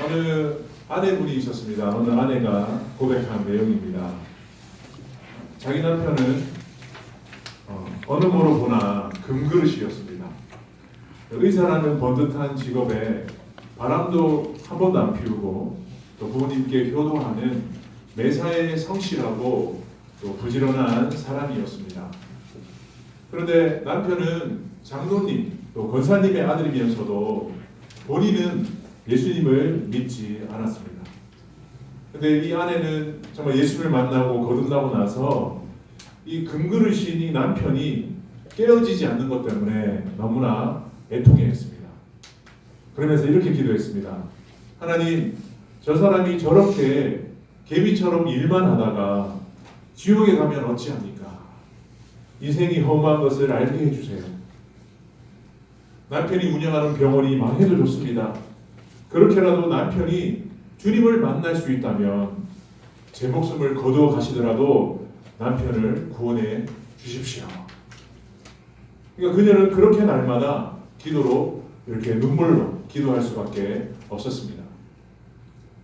어느 아내분이 있었습니다. 어느 아내가 고백한 내용입니다. 자기 남편은 어느 모로 보나 금그릇이었습니다. 의사라는 번듯한 직업에 바람도 한 번도 안 피우고 또 부모님께 효도하는 매사에 성실하고 또 부지런한 사람이었습니다. 그런데 남편은 장로님 또 권사님의 아들이면서도 본인은 예수님을 믿지 않았습니다. 그런데 이 아내는 정말 예수를 만나고 거듭나고 나서 이 금그릇인 이 남편이 깨어지지 않는 것 때문에 너무나 애통해했습니다. 그러면서 이렇게 기도했습니다. 하나님, 저 사람이 저렇게 개미처럼 일만 하다가 지옥에 가면 어찌합니까? 인생이 험한 것을 알게 해주세요. 남편이 운영하는 병원이 망해도 좋습니다. 그렇게라도 남편이 주님을 만날 수 있다면 제 목숨을 거두어 가시더라도 남편을 구원해 주십시오. 그러니까 그녀는 그렇게 날마다 기도로 이렇게 눈물로 기도할 수밖에 없었습니다.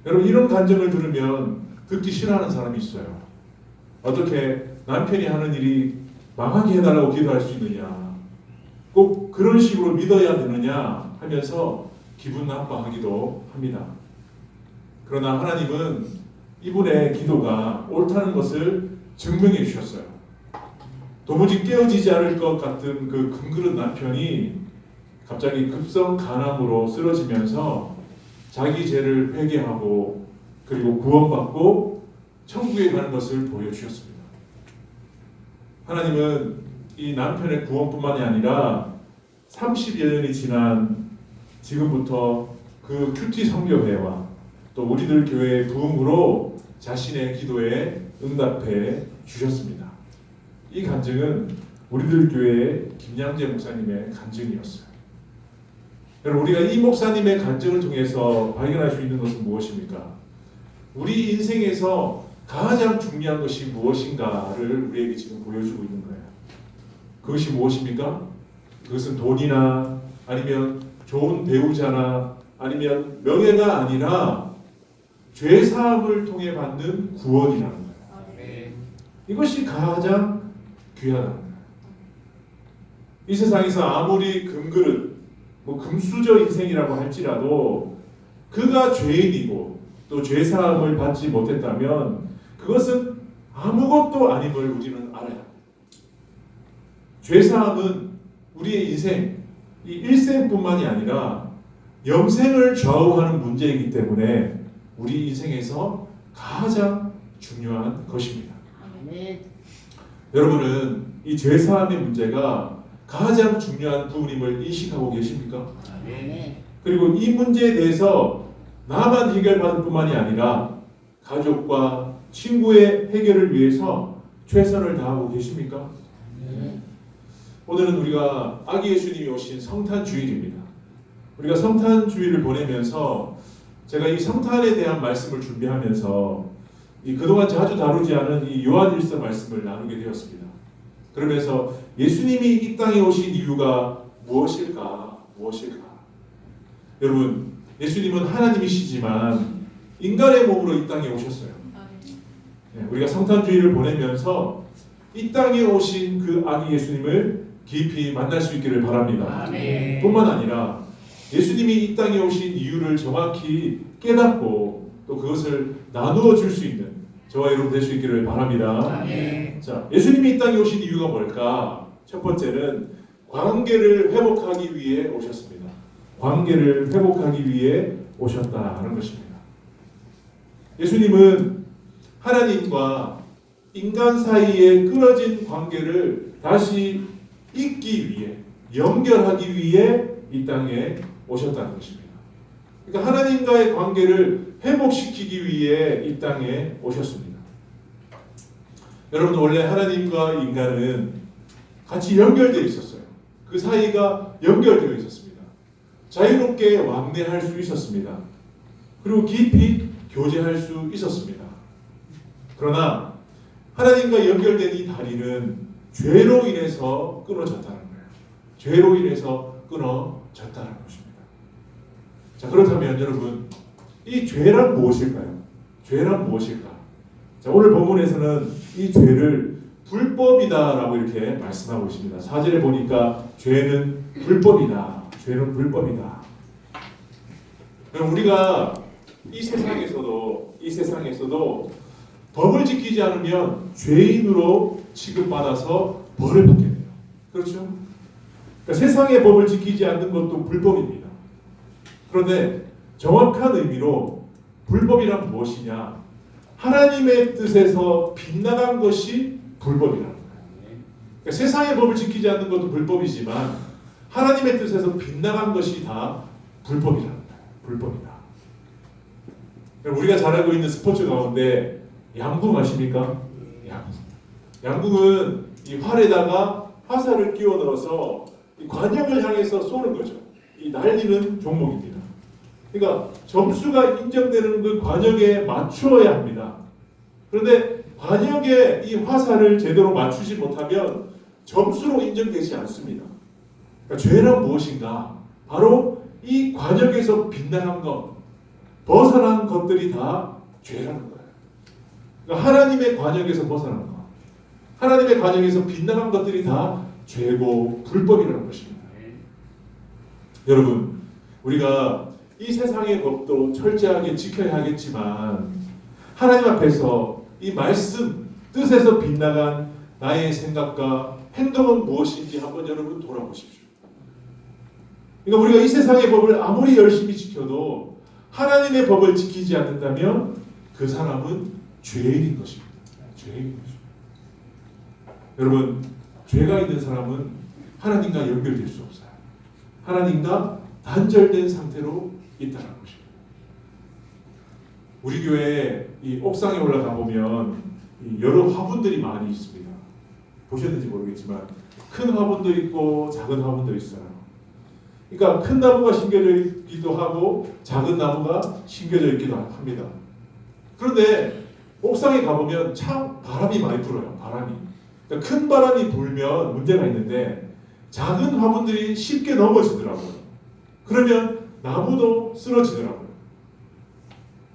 여러분, 이런 간증을 들으면 듣기 싫어하는 사람이 있어요. 어떻게 남편이 하는 일이 망하게 해달라고 기도할 수 있느냐, 꼭 그런 식으로 믿어야 되느냐 하면서 기분 나빠하기도 합니다. 그러나 하나님은 이분의 기도가 옳다는 것을 증명해 주셨어요. 도무지 깨어지지 않을 것 같은 그 금그릇 남편이 갑자기 급성 간암으로 쓰러지면서 자기 죄를 회개하고 그리고 구원받고 천국에 가는 것을 보여주셨습니다. 하나님은 이 남편의 구원뿐만이 아니라 30여 년이 지난 지금부터 그 큐티 선교회와 또 우리들 교회의 부흥으로 자신의 기도에 응답해 주셨습니다. 이 간증은 우리들 교회의 김양재 목사님의 간증이었어요. 여러분, 우리가 이 목사님의 간증을 통해서 발견할 수 있는 것은 무엇입니까? 우리 인생에서 가장 중요한 것이 무엇인가를 우리에게 지금 보여주고 있는 거예요. 그것이 무엇입니까? 그것은 돈이나 아니면 좋은 배우자나 아니면 명예가 아니라 죄사함을 통해 받는 구원이라는 거예요. 이것이 가장 귀하다는 거예요. 이 세상에서 아무리 금그릇, 금수저 인생이라고 할지라도 그가 죄인이고 또 죄사함을 받지 못했다면 그것은 아무것도 아님을 우리는 알아야 합니다. 죄사함은 우리의 인생, 이 일생뿐만이 아니라 영생을 좌우하는 문제이기 때문에 우리 인생에서 가장 중요한 것입니다. 아멘. 여러분은 이 죄사함의 문제가 가장 중요한 부분임을 인식하고 계십니까? 아멘. 그리고 이 문제에 대해서 나만 해결받을 뿐만이 아니라 가족과 친구의 해결을 위해서 최선을 다하고 계십니까? 오늘은 우리가 아기 예수님이 오신 성탄 주일입니다. 우리가 성탄 주일을 보내면서 제가 이 성탄에 대한 말씀을 준비하면서 그동안 자주 다루지 않은 이 요한일서 말씀을 나누게 되었습니다. 그러면서 예수님이 이 땅에 오신 이유가 무엇일까? 여러분, 예수님은 하나님이시지만 인간의 몸으로 이 땅에 오셨어요. 우리가 성탄주의를 보내면서 이 땅에 오신 그 아기 예수님을 깊이 만날 수 있기를 바랍니다. 아멘. 뿐만 아니라 예수님이 이 땅에 오신 이유를 정확히 깨닫고 또 그것을 나누어 줄 수 있는 저와 여러분 될 수 있기를 바랍니다. 아멘. 자, 예수님이 이 땅에 오신 이유가 뭘까? 첫 번째는 관계를 회복하기 위해 오셨습니다. 관계를 회복하기 위해 오셨다는 것입니다. 예수님은 하나님과 인간 사이에 끊어진 관계를 다시 잇기 위해, 연결하기 위해 이 땅에 오셨다는 것입니다. 그러니까 하나님과의 관계를 회복시키기 위해 이 땅에 오셨습니다. 여러분, 원래 하나님과 인간은 같이 연결되어 있었어요. 그 사이가 연결되어 있었습니다. 자유롭게 왕래할 수 있었습니다. 그리고 깊이 교제할 수 있었습니다. 그러나 하나님과 연결된 이 다리는 죄로 인해서 끊어졌다는 거예요. 죄로 인해서 끊어졌다는 것입니다. 자, 그렇다면 여러분, 이 죄란 무엇일까요? 죄란 무엇일까? 자, 오늘 본문에서는 이 죄를 불법이다라고 이렇게 말씀하고 있습니다. 4절에 보니까 죄는 불법이다. 죄는 불법이다. 그럼 우리가 이 세상에서도 법을 지키지 않으면 죄인으로 취급받아서 벌을 받게 돼요. 그렇죠? 그러니까 세상의 법을 지키지 않는 것도 불법입니다. 그런데 정확한 의미로 불법이란 무엇이냐? 하나님의 뜻에서 빗나간 것이 불법이라는 거예요. 그러니까 세상의 법을 지키지 않는 것도 불법이지만 하나님의 뜻에서 빗나간 것이 다 불법이라는 거예요. 불법이다. 우리가 잘 알고 있는 스포츠 가운데 양궁 아십니까? 양궁은 이 활에다가 화살을 끼워 넣어서 이 관역을 향해서 쏘는 거죠. 이 날리는 종목입니다. 그러니까 점수가 인정되는 그 관역에 맞추어야 합니다. 그런데 관역에 이 화살을 제대로 맞추지 못하면 점수로 인정되지 않습니다. 그러니까 죄란 무엇인가? 바로 이 관역에서 빗나간 것, 벗어난 것들이 다 죄라는 거예요. 그러니까 하나님의 관역에서 벗어난 것, 하나님의 관역에서 빗나간 것들이 다 죄고 불법이라는 것입니다. 여러분, 우리가 이 세상의 법도 철저하게 지켜야 하겠지만 하나님 앞에서 이 말씀 뜻에서 빗나간 나의 생각과 행동은 무엇인지 한번 여러분 돌아보십시오. 그러니까 우리가 이 세상의 법을 아무리 열심히 지켜도 하나님의 법을 지키지 않는다면 그 사람은 죄인인 것입니다. 죄인인 것입니다. 여러분, 죄가 있는 사람은 하나님과 연결될 수 없어요. 하나님과 단절된 상태로 있다는 것입니다. 우리 교회 이 옥상에 올라가 보면 여러 화분들이 많이 있습니다. 보셨는지 모르겠지만 큰 화분도 있고 작은 화분도 있어요. 그러니까 큰 나무가 심겨져 있기도 하고 작은 나무가 심겨져 있기도 합니다. 그런데 옥상에 가보면 참 바람이 많이 불어요. 그러니까 큰 바람이 불면 문제가 있는데 작은 화분들이 쉽게 넘어지더라고요. 그러면 나무도 쓰러지더라고요.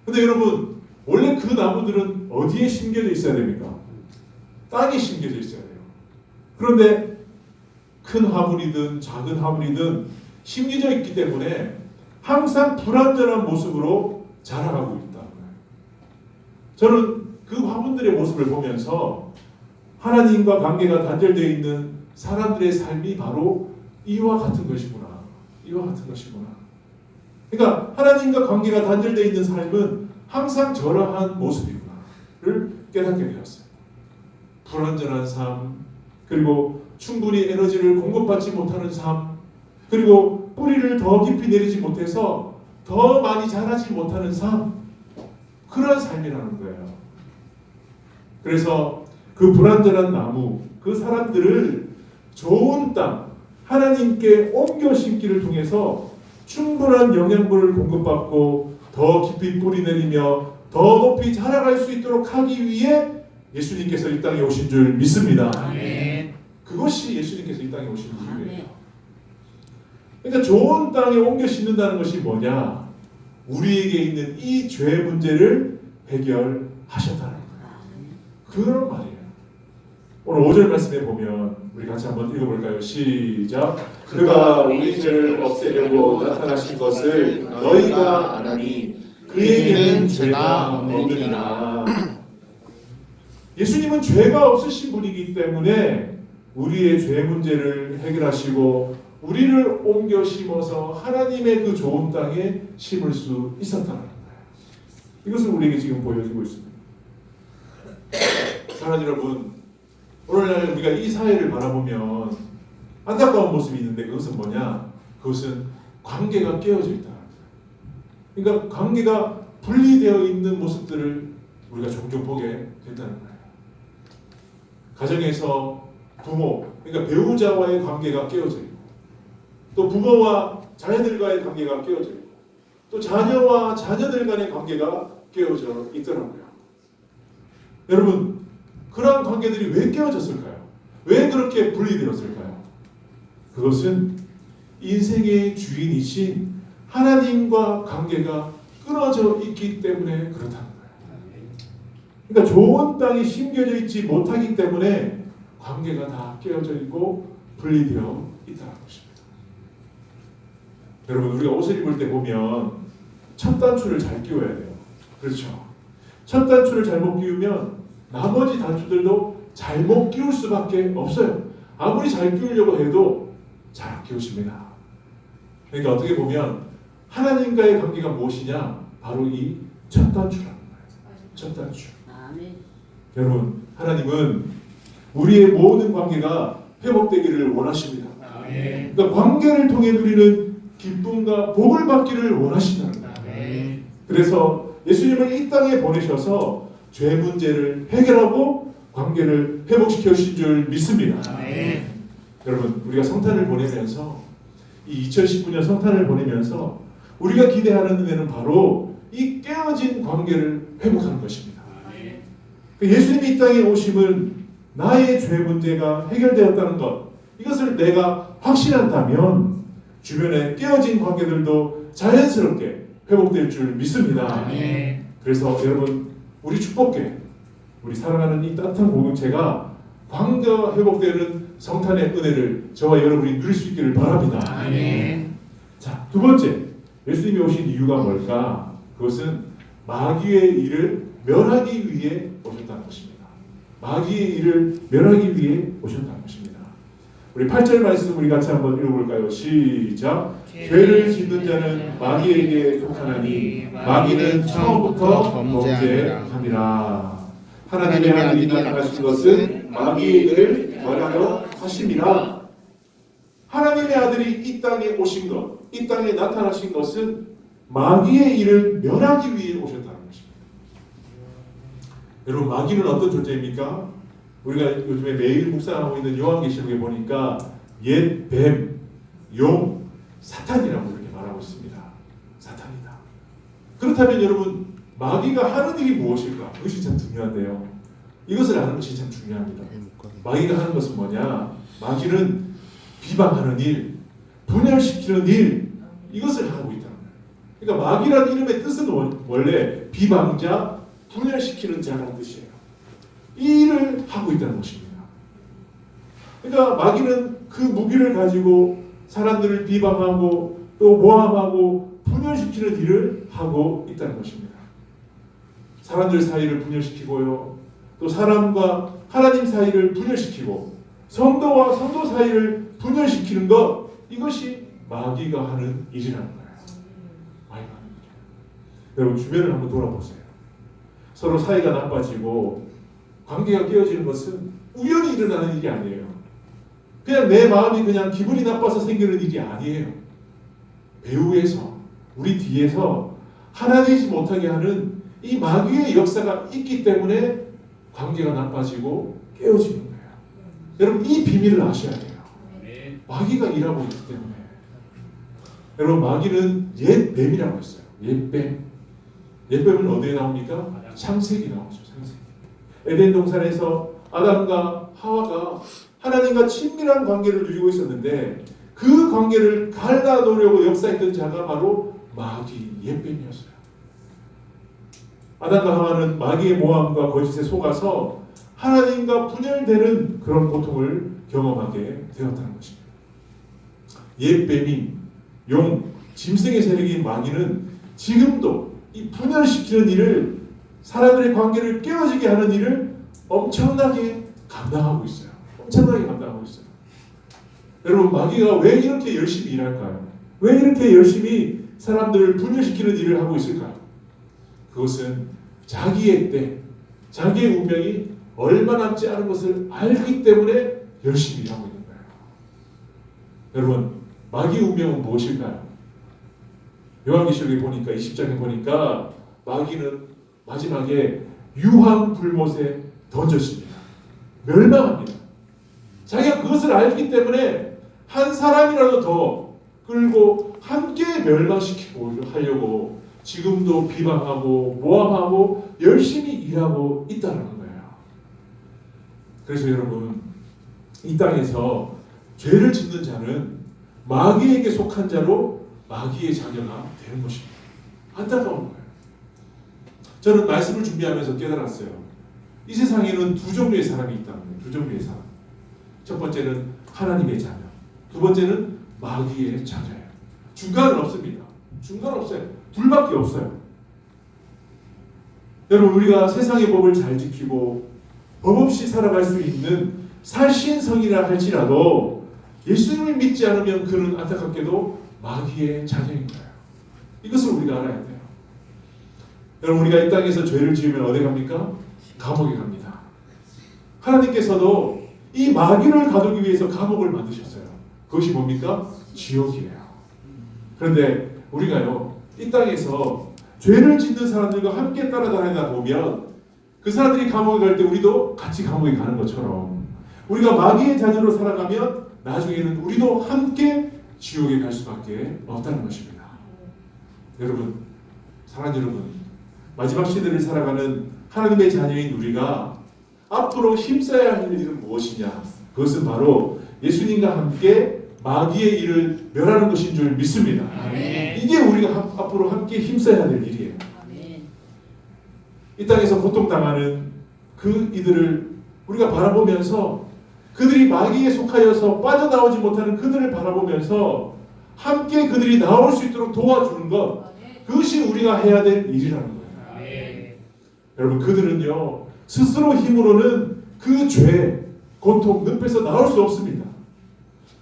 근데 여러분, 원래 그 나무들은 어디에 심겨져 있어야 됩니까? 땅에 심겨져 있어야 돼요. 그런데 큰 화분이든 작은 화분이든 심겨져 있기 때문에 항상 불완전한 모습으로 자라가고 있다. 저는 그 화분들의 모습을 보면서 하나님과 관계가 단절되어 있는 사람들의 삶이 바로 이와 같은 것이구나. 이와 같은 것이구나. 그러니까 하나님과 관계가 단절되어 있는 삶은 항상 저러한 모습이구나를 깨닫게 되었어요. 불완전한 삶, 그리고 충분히 에너지를 공급받지 못하는 삶, 그리고 뿌리를 더 깊이 내리지 못해서 더 많이 자라지 못하는 삶, 그런 삶이라는 거예요. 그래서 그 불완전한 나무, 그 사람들을 좋은 땅, 하나님께 옮겨 심기를 통해서 충분한 영양분을 공급받고 더 깊이 뿌리 내리며 더 높이 자라갈 수 있도록 하기 위해 예수님께서 이 땅에 오신 줄 믿습니다. 아멘. 그것이 예수님께서 이 땅에 오신 이유예요. 그러니까 좋은 땅에 옮겨 심는다는 것이 뭐냐? 우리에게 있는 이 죄 문제를 해결하셨다는 거예요. 그런 말이에요. 오늘 5절 말씀에 보면 우리 같이 한번 읽어볼까요? 시작. 그가 우리 죄를 없애려고 나타나신 것을 너희가 아나니 그에게는 죄가 없느니라. 예수님은 죄가 없으신 분이기 때문에 우리의 죄 문제를 해결하시고 우리를 옮겨 심어서 하나님의 그 좋은 땅에 심을 수 있었다는 거예요. 이것을 우리에게 지금 보여주고 있습니다. 사랑하는 여러분, 오늘날 우리가 이 사회를 바라보면 안타까운 모습이 있는데 그것은 뭐냐? 그것은 관계가 깨어져 있다. 그러니까 관계가 분리되어 있는 모습들을 우리가 종종 보게 된다는 거예요. 가정에서 부모, 그러니까 배우자와의 관계가 깨어져 있고, 또 부모와 자녀들과의 관계가 깨어져 있고, 또 자녀와 자녀들 간의 관계가 깨어져 있더라고요. 여러분, 그러한 관계들이 왜 깨어졌을까요? 왜 그렇게 분리되었을까요? 그것은 인생의 주인이신 하나님과 관계가 끊어져 있기 때문에 그렇다는 거예요. 그러니까 좋은 땅이 심겨져 있지 못하기 때문에 관계가 다 깨어져 있고 분리되어 있다는 것입니다. 여러분, 우리가 옷을 입을 때 보면 첫 단추를 잘 끼워야 돼요. 그렇죠? 첫 단추를 잘못 끼우면 나머지 단추들도 잘못 끼울 수밖에 없어요. 아무리 잘 끼우려고 해도 잘 안 끼우십니다. 그러니까 어떻게 보면 하나님과의 관계가 무엇이냐? 바로 이 첫 단추라는 거예요. 첫 단추. 아멘. 여러분, 하나님은 우리의 모든 관계가 회복되기를 원하십니다. 그러니까 관계를 통해 누리는 기쁨과 복을 받기를 원하신다는 거예요. 그래서 예수님을 이 땅에 보내셔서 죄 문제를 해결하고 관계를 회복시켜 주신 줄 믿습니다. 여러분, 우리가 성탄을 보내면서 이 2019년 성탄을 보내면서 우리가 기대하는 은혜는 바로 이 깨어진 관계를 회복하는 것입니다. 예수님이 이 땅에 오심은 나의 죄 문제가 해결되었다는 것, 이것을 내가 확신한다면 주변의 깨어진 관계들도 자연스럽게 회복될 줄 믿습니다. 그래서 여러분, 우리 축복계, 우리 사랑하는 이 따뜻한 공동체가 관계가 회복되는 성탄의 은혜를 저와 여러분이 누릴 수 있기를 바랍니다. 자, 두 번째, 예수님이 오신 이유가 뭘까? 그것은 마귀의 일을 멸하기 위해 오셨다는 것입니다. 마귀의 일을 멸하기 위해 오셨다는 것입니다. 우리 8절 말씀 우리 같이 한번 읽어볼까요? 시작. 죄를 짓는 자는 마귀에게 속하나니 마귀는 처음부터 범죄함이라. 하나님의 아들이 나타나신 것은 마귀의 일을 멸하려 하심이라. 하나님의 아들이 이 땅에 오신 것, 이 땅에 나타나신 것은 마귀의 일을 멸하기 위해 오셨다는 것입니다. 여러분, 마귀는 어떤 존재입니까? 우리가 요즘에 매일 묵상하고 있는 요한계시록에 보니까 옛 뱀, 용, 사탄이라고 이렇게 말하고 있습니다. 사탄이다. 그렇다면 여러분, 마귀가 하는 일이 무엇일까? 그것이 참 중요한데요. 이것을 아는 것이 참 중요합니다. 마귀가 하는 것은 뭐냐? 마귀는 비방하는 일, 분열시키는 일, 이것을 하고 있다는 거예요. 그러니까 마귀라는 이름의 뜻은 원래 비방자, 분열시키는 자라는 뜻이에요. 이 일을 하고 있다는 것입니다. 그러니까 마귀는 그 무기를 가지고 사람들을 비방하고 또 모함하고 분열시키는 일을 하고 있다는 것입니다. 사람들 사이를 분열시키고요. 또 사람과 하나님 사이를 분열시키고 성도와 성도 사이를 분열시키는 것, 이것이 마귀가 하는 일이라는 거예요. 마귀가 하는 일. 여러분, 주변을 한번 돌아보세요. 서로 사이가 나빠지고 관계가 깨어지는 것은 우연히 일어나는 일이 아니에요. 그냥 내 마음이 그냥 기분이 나빠서 생기는 일이 아니에요. 배후에서, 우리 뒤에서 하나되지 못하게 하는 이 마귀의 역사가 있기 때문에 관계가 나빠지고 깨어지는 거예요. 여러분, 이 비밀을 아셔야 돼요. 마귀가 일하고 있기 때문에. 여러분, 마귀는 옛 뱀이라고 했어요. 옛 뱀. 옛 뱀은 어디에 나옵니까? 창세기 나오죠. 창세기. 에덴 동산에서 아담과 하와가 하나님과 친밀한 관계를 누리고 있었는데 그 관계를 갈라놓으려고 역사했던 자가 바로 마귀, 옛 뱀이었어요. 아담과 하와는 마귀의 모함과 거짓에 속아서 하나님과 분열되는 그런 고통을 경험하게 되었다는 것입니다. 옛 뱀이 용, 짐승의 세력인 마귀는 지금도 이 분열시키는 일을, 사람들의 관계를 깨어지게 하는 일을 엄청나게 감당하고 있어요. 엄청나게 감당하고 있어요. 여러분, 마귀가 왜 이렇게 열심히 일할까요? 왜 이렇게 열심히 사람들을 분열시키는 일을 하고 있을까요? 그것은 자기의 때, 자기의 운명이 얼마 남지 않은 것을 알기 때문에 열심히 일하고 있는 거예요. 여러분, 마귀의 운명은 무엇일까요? 요한계시록에 보니까 20장에 보니까 마귀는 마지막에 유황불못에 던졌습니다. 멸망합니다. 자기가 그것을 알기 때문에 한 사람이라도 더 끌고 함께 멸망시키고 하려고 지금도 비방하고 모함하고 열심히 일하고 있다는 거예요. 그래서 여러분, 이 땅에서 죄를 짓는 자는 마귀에게 속한 자로 마귀의 자녀가 되는 것입니다. 안타까운 거예요. 저는 말씀을 준비하면서 깨달았어요. 이 세상에는 두 종류의 사람이 있다는 거예요. 두 종류의 사람. 첫 번째는 하나님의 자녀, 두 번째는 마귀의 자녀예요. 중간은 없습니다. 중간 없어요. 둘밖에 없어요. 여러분, 우리가 세상의 법을 잘 지키고 법 없이 살아갈 수 있는 살신성이라 할지라도 예수님을 믿지 않으면 그는 안타깝게도 마귀의 자녀인 거예요. 이것을 우리가 알아야 돼요. 여러분, 우리가 이 땅에서 죄를 지으면 어디 갑니까? 감옥에 갑니다. 하나님께서도 이 마귀를 가두기 위해서 감옥을 만드셨어요. 그것이 뭡니까? 지옥이에요. 그런데 우리가요, 이 땅에서 죄를 짓는 사람들과 함께 따라다니다 보면 그 사람들이 감옥에 갈 때 우리도 같이 감옥에 가는 것처럼 우리가 마귀의 자녀로 살아가면 나중에는 우리도 함께 지옥에 갈 수밖에 없다는 것입니다. 여러분, 사랑하는 여러분, 마지막 시대를 살아가는 하나님의 자녀인 우리가 앞으로 힘써야 할 일은 무엇이냐? 그것은 바로 예수님과 함께 마귀의 일을 멸하는 것인 줄 믿습니다. 아멘. 이게 우리가 앞으로 함께 힘써야 될 일이에요. 아멘. 이 땅에서 고통당하는 그 이들을 우리가 바라보면서 그들이 마귀에 속하여서 빠져나오지 못하는 그들을 바라보면서 함께 그들이 나올 수 있도록 도와주는 것, 그것이 우리가 해야 될 일이라는 거예요. 아멘. 여러분, 그들은요 스스로 힘으로는 그 죄, 고통, 늪에서 나올 수 없습니다.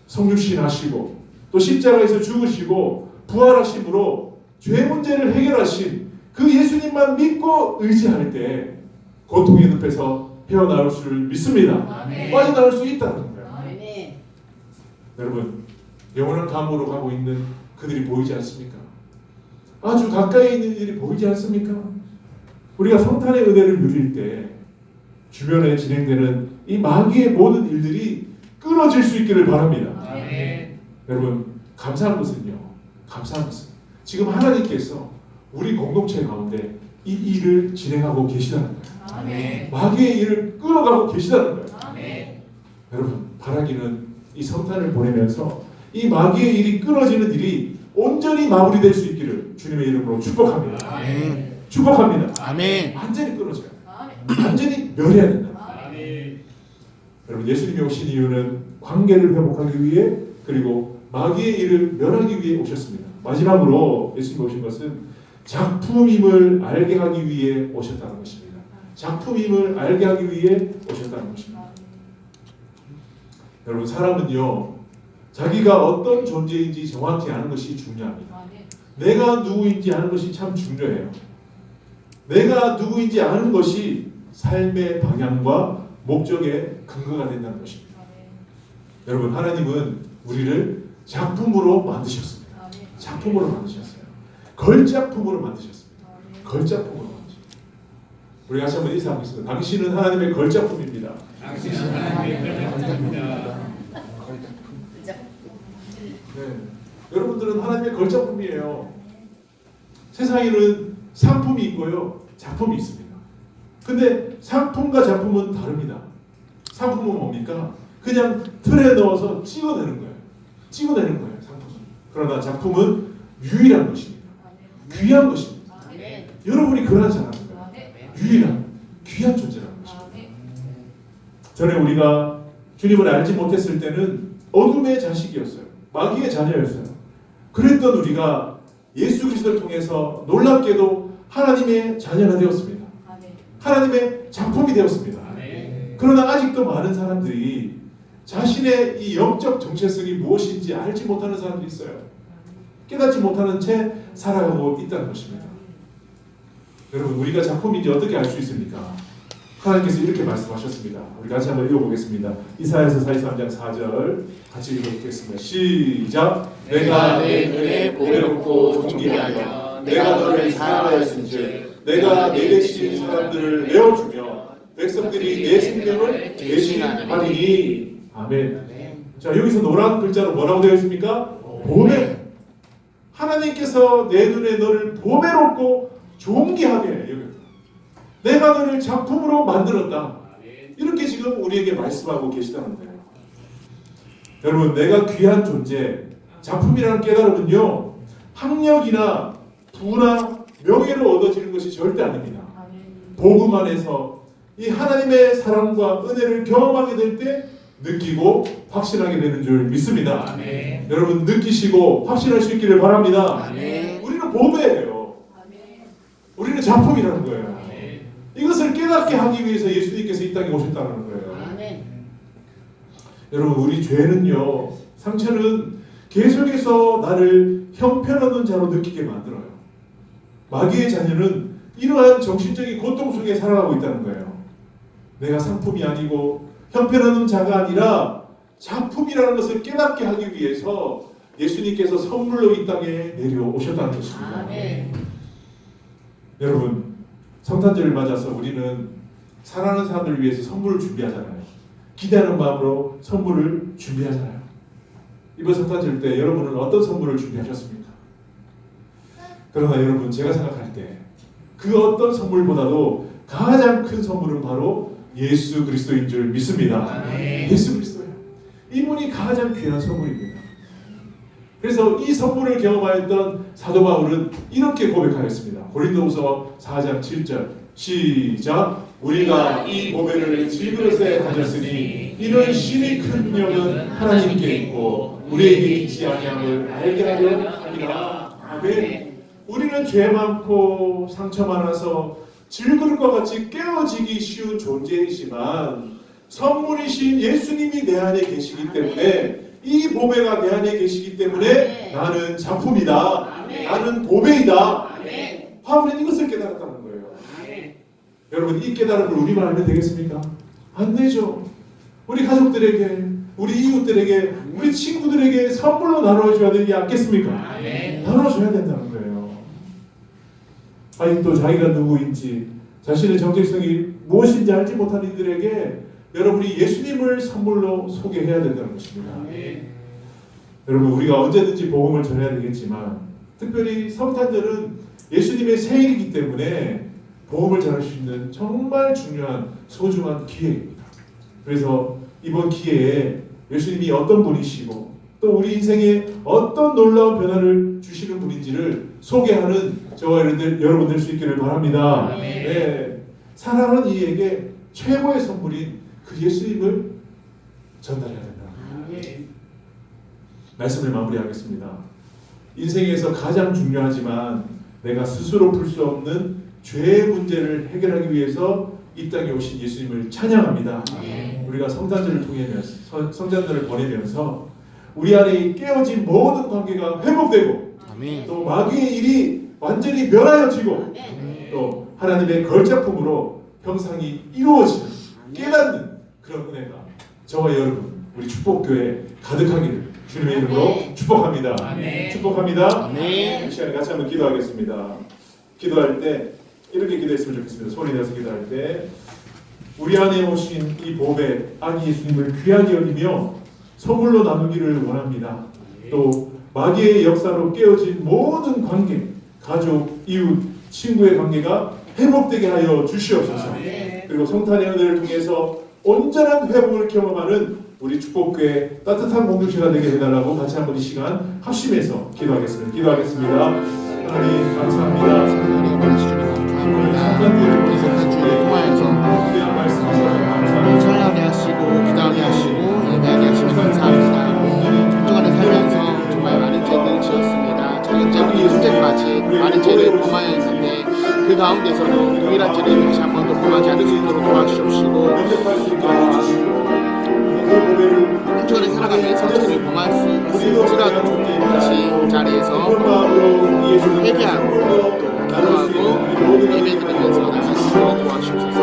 성육신 하시고 또 십자가에서 죽으시고 부활하심으로 죄 문제를 해결하신 그 예수님만 믿고 의지할 때 고통의 늪에서 헤어나올 줄 믿습니다. 아멘. 빠져나올 수 있다는 거예요. 아멘. 여러분, 영원한 감옥으로 가고 있는 그들이 보이지 않습니까? 아주 가까이 있는 일이 보이지 않습니까? 우리가 성탄의 은혜를 누릴 때 주변에 진행되는 이 마귀의 모든 일들이 끊어질 수 있기를 바랍니다. 아멘. 여러분, 감사한 것은요, 감사한 것은 지금 하나님께서 우리 공동체 가운데 이 일을 진행하고 계시다는 거예요. 아멘. 마귀의 일을 끌어가고 계시다는 거예요. 아멘. 여러분, 바라기는 이 성탄을 보내면서 이 마귀의 일이 끊어지는 일이 온전히 마무리될 수 있기를 주님의 이름으로 축복합니다. 아멘. 축복합니다. 아멘. 완전히 끊어져요. 아멘. 완전히 멸해야 된다. 아멘. 여러분, 예수님이 오신 이유는 관계를 회복하기 위해, 그리고 마귀의 일을 멸하기 위해 오셨습니다. 마지막으로 예수님이 오신 것은 작품임을 알게 하기 위해 오셨다는 것입니다. 작품임을 알게 하기 위해 오셨다는 것입니다. 여러분, 사람은요 자기가 어떤 존재인지 정확히 아는 것이 중요합니다. 내가 누구인지 아는 것이 참 중요해요. 내가 누구인지 아는 것이 삶의 방향과 목적의 근거가 된다는 것입니다. 여러분, 하나님은 우리를 작품으로 만드셨습니다. 작품으로 만드셨어요. 걸작품으로 만드셨습니다. 걸작품으로 만드셨습니다. 우리 다시 한번 인사하겠습니다. 당신은 하나님의 걸작품입니다. 당신은 하나님의 걸작품입니다. 네. 여러분들은 하나님의 걸작품이에요. 세상에는 상품이 있고요, 작품이 있습니다. 근데 상품과 작품은 다릅니다. 상품은 뭡니까? 그냥 틀에 넣어서 찍어내는 거예요. 찍어내는 거예요, 상품은. 그러나 작품은 유일한 것입니다. 귀한 것입니다. 여러분이 그러한 사람입니다. 유일한, 귀한 존재라는 것입니다. 전에 우리가 주님을 알지 못했을 때는 어둠의 자식이었어요. 마귀의 자녀였어요. 그랬던 우리가 예수 그리스도를 통해서 놀랍게도 하나님의 자녀가 되었습니다. 하나님의 작품이 되었습니다. 그러나 아직도 많은 사람들이 자신의 이 영적 정체성이 무엇인지 알지 못하는 사람들이 있어요. 깨닫지 못하는 채 살아가고 있다는 것입니다. 여러분, 우리가 작품인지 어떻게 알 수 있습니까? 하나님께서 이렇게 말씀하셨습니다. 우리 같이 한번 읽어보겠습니다. 이사야서 43장 4절 같이 읽어보겠습니다. 시작. 내가 내 눈에 보배롭고 존귀하며 내가 너를 사랑하였은즉 내가 내 대신 사람들을 내어주며 백성들이 내 생명을 대신하리니. 아멘. 자, 여기서 노란 글자로 뭐라고 되어 있습니까? 보배. 하나님께서 내 눈에 너를 보배롭고 존귀하게 여겼다. 내가 너를 작품으로 만들었다. 이렇게 지금 우리에게 말씀하고 계시다는 거예요. 여러분, 내가 귀한 존재, 작품이라는 깨달음은요 학력이나 부나 명예로 얻어지는 것이 절대 아닙니다. 복음 안에서 이 하나님의 사랑과 은혜를 경험하게 될 때 느끼고 확신하게 되는 줄 믿습니다. 아멘. 여러분 느끼시고 확신할 수 있기를 바랍니다. 아멘. 우리는 보배예요. 우리는 작품이라는 거예요. 아멘. 이것을 깨닫게 하기 위해서 예수님께서 이 땅에 오셨다는 거예요. 아멘. 여러분 우리 죄는요, 상처는 계속해서 나를 형편없는 자로 느끼게 만들어요. 마귀의 자녀는 이러한 정신적인 고통 속에 살아가고 있다는 거예요. 내가 상품이 아니고 형편없는 자가 아니라 작품이라는 것을 깨닫게 하기 위해서 예수님께서 선물로 이 땅에 내려오셨다는 것입니다. 아멘. 여러분 성탄절을 맞아서 우리는 사랑하는 사람들을 위해서 선물을 준비하잖아요. 기대하는 마음으로 선물을 준비하잖아요. 이번 성탄절 때 여러분은 어떤 선물을 준비하셨습니까? 그러나 여러분 제가 생각할 때 그 어떤 선물보다도 가장 큰 선물은 바로 예수 그리스도인 줄 믿습니다. 아멘. 예수 그리스도예요. 이분이 가장 귀한 선물입니다. 그래서 이 선물을 경험하였던 사도 바울은 이렇게 고백하였습니다. 고린도후서 4장 7절 시작. 우리가 이 보배를 질그릇에 가졌으니 이런 신이 큰 능력은 하나님께 있고 우리에게 있지 아니함을 알게 하려 함이라. 아멘. 우리는 죄 많고 상처 많아서 질그릇과 같이 깨어지기 쉬운 존재이지만 선물이신 예수님이 내 안에 계시기 때문에 이 보배가 내 안에 계시기 때문에 나는 작품이다. 나는 보배이다. 바울은 이것을 깨달았다는 거예요. 여러분 이 깨달음을 우리만 알면 되겠습니까? 안 되죠. 우리 가족들에게, 우리 이웃들에게, 우리 친구들에게 선물로 나눠줘야 되지 않겠습니까? 나눠줘야 된다는 거예요. 아직도 자기가 누구인지 자신의 정체성이 무엇인지 알지 못한 이들에게 여러분이 예수님을 선물로 소개해야 된다는 것입니다. 여러분 우리가 언제든지 복음을 전해야 되겠지만 특별히 성탄절은 예수님의 생일이기 때문에 복음을 전할 수 있는 정말 중요한 소중한 기회입니다. 그래서 이번 기회에 예수님이 어떤 분이시고 또 우리 인생에 어떤 놀라운 변화를 주시는 분인지를 소개하는 저와 여러분 될 수 있기를 바랍니다. 네. 사랑하는 이에게 최고의 선물인 그 예수님을 전달해야 된다. 말씀을 마무리하겠습니다. 인생에서 가장 중요하지만 내가 스스로 풀 수 없는 죄의 문제를 해결하기 위해서 이 땅에 오신 예수님을 찬양합니다. 우리가 성탄절을 통해서 성탄절을 보내면서 우리 안에 깨어진 모든 관계가 회복되고 또 마귀의 일이 완전히 멸하여지고 또 하나님의 걸작품으로 형상이 이루어지는 깨닫는 그런 은혜가 저와 여러분 우리 축복교회 가득하기를 주님의 이름으로 축복합니다. 축복합니다. 이 시간에 같이 한번 기도하겠습니다. 기도할 때 이렇게 기도했으면 좋겠습니다. 소리 내서 기도할 때 우리 안에 오신 이 보배 아니 예수님을 귀하게 여기며 선물로 나누기를 원합니다. 또 마귀의 역사로 깨어진 모든 관계, 가족, 이웃, 친구의 관계가 회복되게 하여 주시옵소서. 그리고 성탄의 은혜를 통해서 온전한 회복을 경험하는 우리 축복교회 따뜻한 공동체가 되게 해달라고 같이 한번 이 시간 합심해서 기도하겠습니다. 기도하겠습니다. 하나님 감사합니다. 성탄절을 계속한 주를 통하여서 찬양하게 하시고 기도하게 하시고 예배하게 하시면 감사합니다. 주간에 살면서 정말 많은 죄를 지었습니다. 작은죄부터 큰죄까지 많은 죄를 범하였는데 그 가운데서도 동일한 죄를 다시 한 번도 범하지 않을 수 있도록 도와주시옵시고 한 주간에 살아가면서 죄를 범할 수 있을지라도 다시 그 자리에서 회개하고 기도하고 예배드리면서 나갈 수 있도록 도와주셔서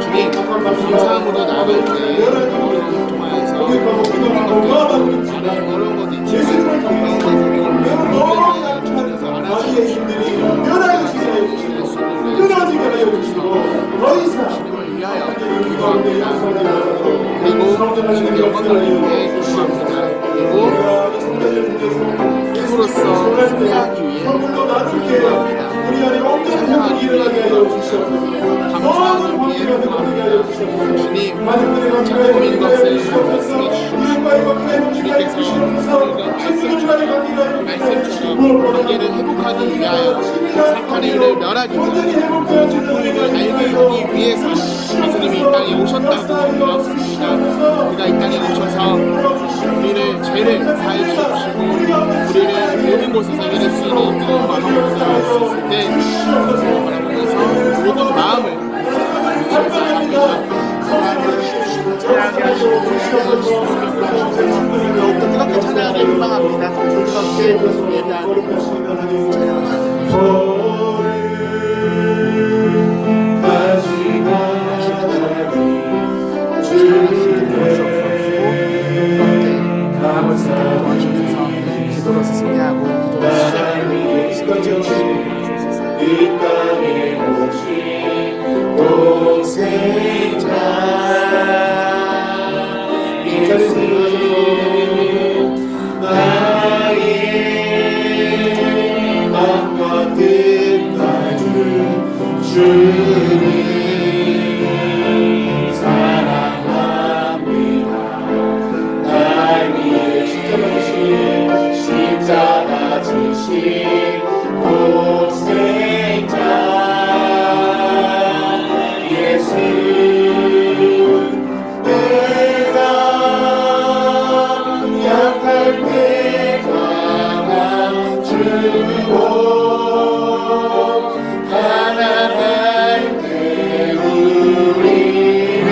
주님 감사함으로 나아갈 때 어려움 통하여서 많은 어려운 것이 있지만 그 가운데서도 주님께서 안아주시고 주님을 위하여 기도합니다. 그리고 주님의 영광을 위해 기도합니다. 그리고 힘으로써 승리하기 위해 기도합니다. 찬양하기 위해 기도합니다. 감사하기 위해 기도합니다. 주님, 작품인 것을 말씀해 주시옵시고 주님께서 우리가 말씀 주시고 관계를 회복하기 위하여 사탄의 일을 멸하기 위하여 우리를 알게 하기 위해서 예수님이 이 땅에 오셨다고 배웠습니다. 그가 이 땅에 오셔서 우리를 죄를 사해 주시고 우리를 모든 곳에서 잃을 수 있는 뜨거운 마음으로 나올 수 있을 때 바라보면서 모든 마음을 감사합니다. 찬양하게 하시고 더욱더 뜨겁게 찬양하길 희망합니다. 뜨겁게 예배하는 기도로 승리하고 기도로 시작하고 이 땅에 오신 독생자 예수 나의 맘과 뜻 가진 주님 사랑합니다. 날 위해 십자가 지신 독생자 예수 내가 약할 때 강한 주고 가난할 때 우리를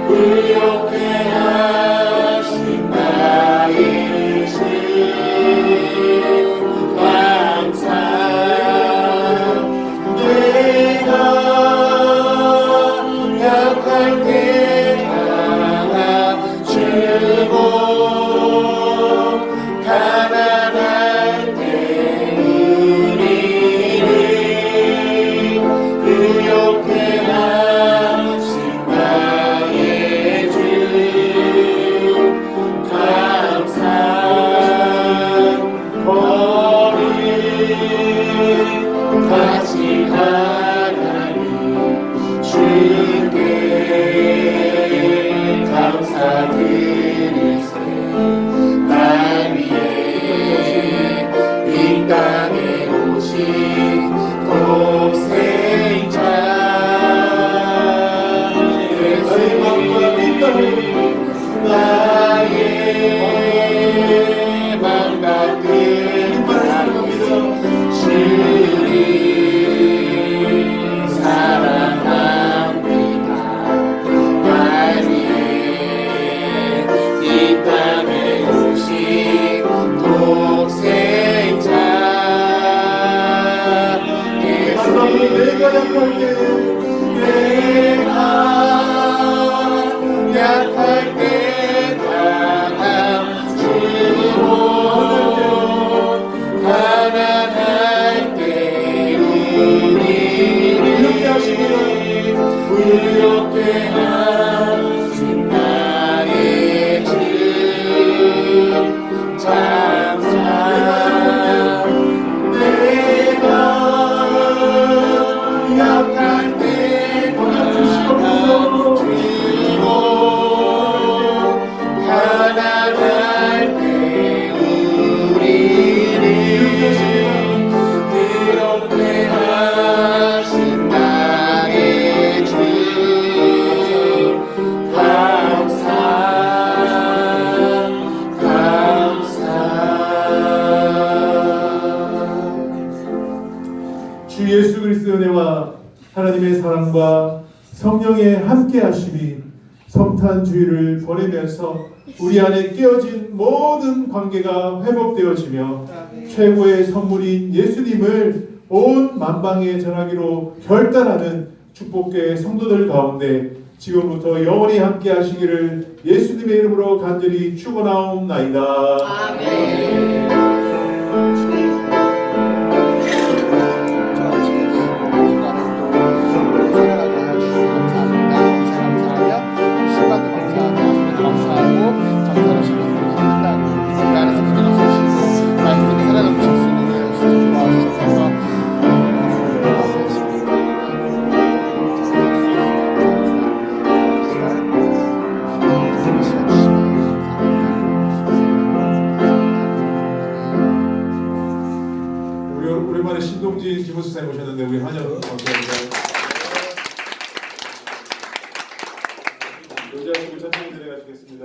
부욕해 하신 나의 주 감사 내가 약할 때 강한 주고 가난할 때 우리를 부욕해 하신 나의 주 감사 머리 같이 하나님 주께 감사드리세 날 위해 이 땅에 오신 독생자 예수 나의 맘과 뜻 주님 사랑합니다. 날 위해 이 땅에 오신 독생자 예수 내가 약할 때 강한 주고 가난할 때 우리를 부욕해 하신 나의 주 감사 내가 약할 때 강한 주고 가난할 때 우리를 이롭게 하신 나의 주 감사 감사 주 예수 그리스도의 은혜와 하나님의 사랑과 성령의 함께하심이 성탄주의를 보내면서 우리 안에 깨어진 모든 관계가 회복되어지며 최고의 선물인 예수님을 온 만방에 전하기로 결단하는 축복교회 성도들 가운데 지금부터 영원히 함께하시기를 예수님의 이름으로 간절히 축원하옵나이다. 아멘. 한동진 지부수사님 오셨는데 우리 환영 감사합니다. 의자하시고 천천히 들어가시겠습니다.